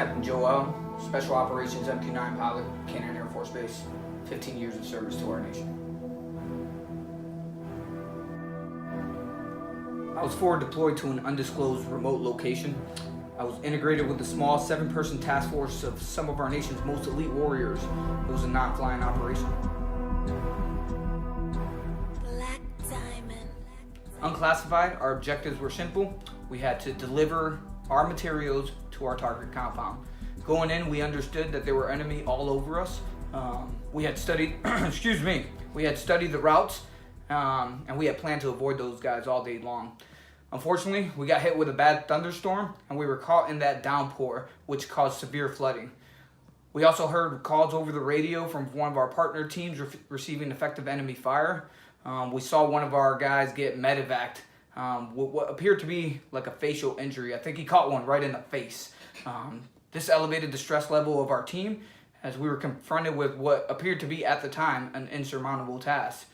Captain Joel, Special Operations MQ-9 pilot, Cannon Air Force Base, 15 years of service to our nation. I was forward deployed to an undisclosed remote location. I was integrated with a small 7-person task force of some of our nation's most elite warriors. It was a non-flying operation. Black Diamond. Unclassified, our objectives were simple. We had to deliver our materials to our target compound. Going in, we understood that there were enemy all over us. We had studied, we had studied the routes, and we had planned to avoid those guys all day long. Unfortunately, we got hit with a bad thunderstorm, and we were caught in that downpour, which caused severe flooding. We also heard calls over the radio from one of our partner teams receiving effective enemy fire. We saw one of our guys get medevaced with what appeared to be like a facial injury. I think he caught one right in the face. This elevated the stress level of our team as we were confronted with what appeared to be, at the time, an insurmountable task.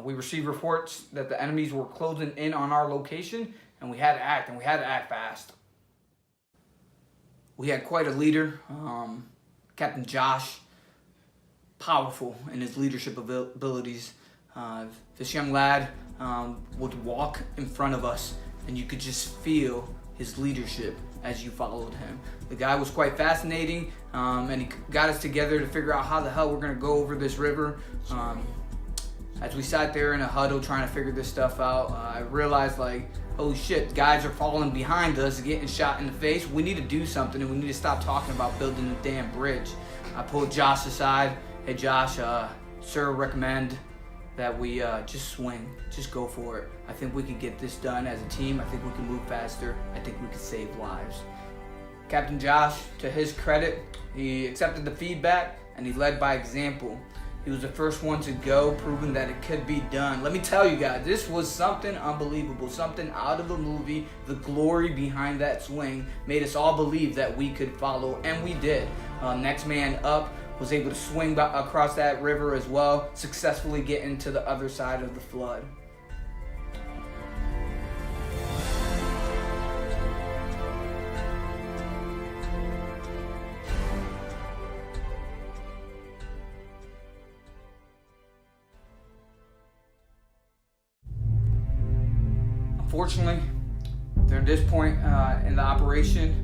We received reports that the enemies were closing in on our location, and we had to act fast. We had quite a leader, Captain Josh, powerful in his leadership abilities. This young lad would walk in front of us, and you could just feel his leadership as you followed him. The guy was quite fascinating, and he got us together to figure out how the hell we're gonna go over this river. As we sat there in a huddle trying to figure this stuff out, I realized, like, holy shit, guys are falling behind us, getting shot in the face. We need to do something, and we need to stop talking about building a damn bridge. I pulled Josh aside. Hey Josh, sir, recommend that we just swing, just go for it. I think we can get this done as a team. I think we can move faster. I think we can save lives. Captain Josh, to his credit, he accepted the feedback and he led by example. He was the first one to go, proving that it could be done. Let me tell you guys, this was something unbelievable, something out of a movie. The glory behind that swing made us all believe that we could follow, and we did. Next man up was able to swing across that river as well, successfully getting to the other side of the flood. Unfortunately, at this point in the operation,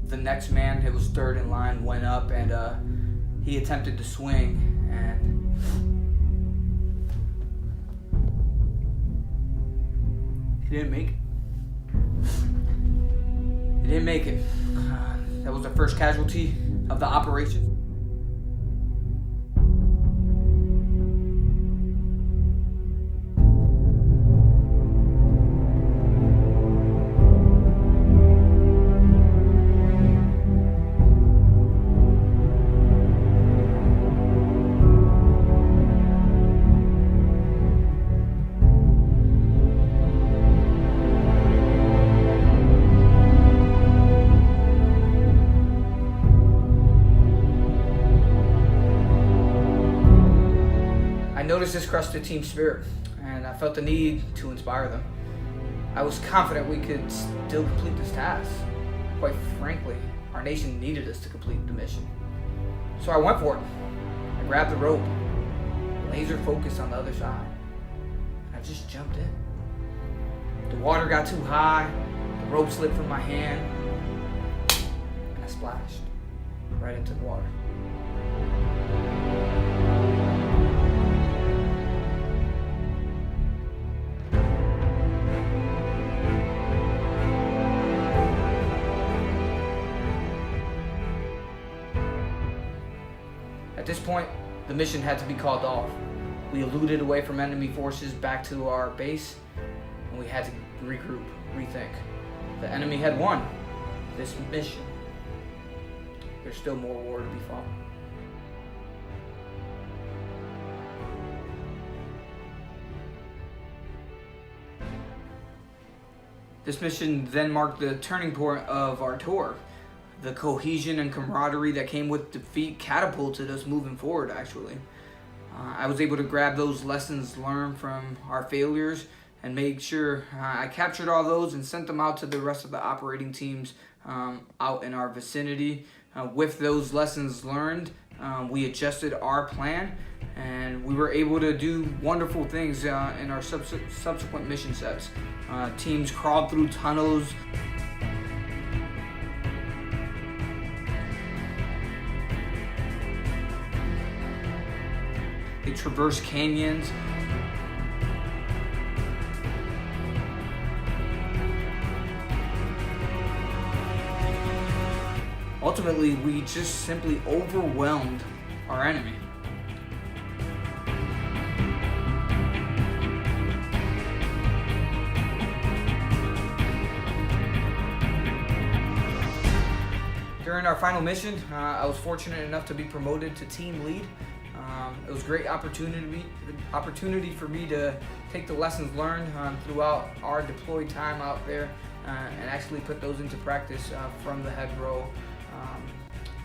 the next man, it was third in line, went up and he attempted to swing, and he didn't make it. That was the first casualty of the operation. I noticed this crushed the team spirit, and I felt the need to inspire them. I was confident we could still complete this task. Quite frankly, our nation needed us to complete the mission. So I went for it. I grabbed the rope, laser focused on the other side, and I just jumped in. The water got too high, the rope slipped from my hand, and I splashed right into the water. At this point, the mission had to be called off. We eluded away from enemy forces back to our base, and we had to regroup, rethink. The enemy had won this mission. There's still more war to be fought. This mission then marked the turning point of our tour. The cohesion and camaraderie that came with defeat catapulted us moving forward, actually. I was able to grab those lessons learned from our failures and make sure I captured all those and sent them out to the rest of the operating teams out in our vicinity. With those lessons learned, we adjusted our plan, and we were able to do wonderful things in our subsequent mission sets. Teams crawled through tunnels. They traversed canyons. Ultimately, we just simply overwhelmed our enemy. During our final mission, I was fortunate enough to be promoted to team lead. It was a great opportunity for me to take the lessons learned throughout our deployed time out there and actually put those into practice from the head row.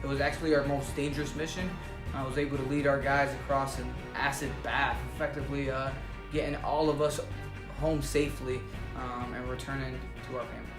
It was actually our most dangerous mission. I was able to lead our guys across an acid bath, effectively getting all of us home safely and returning to our families.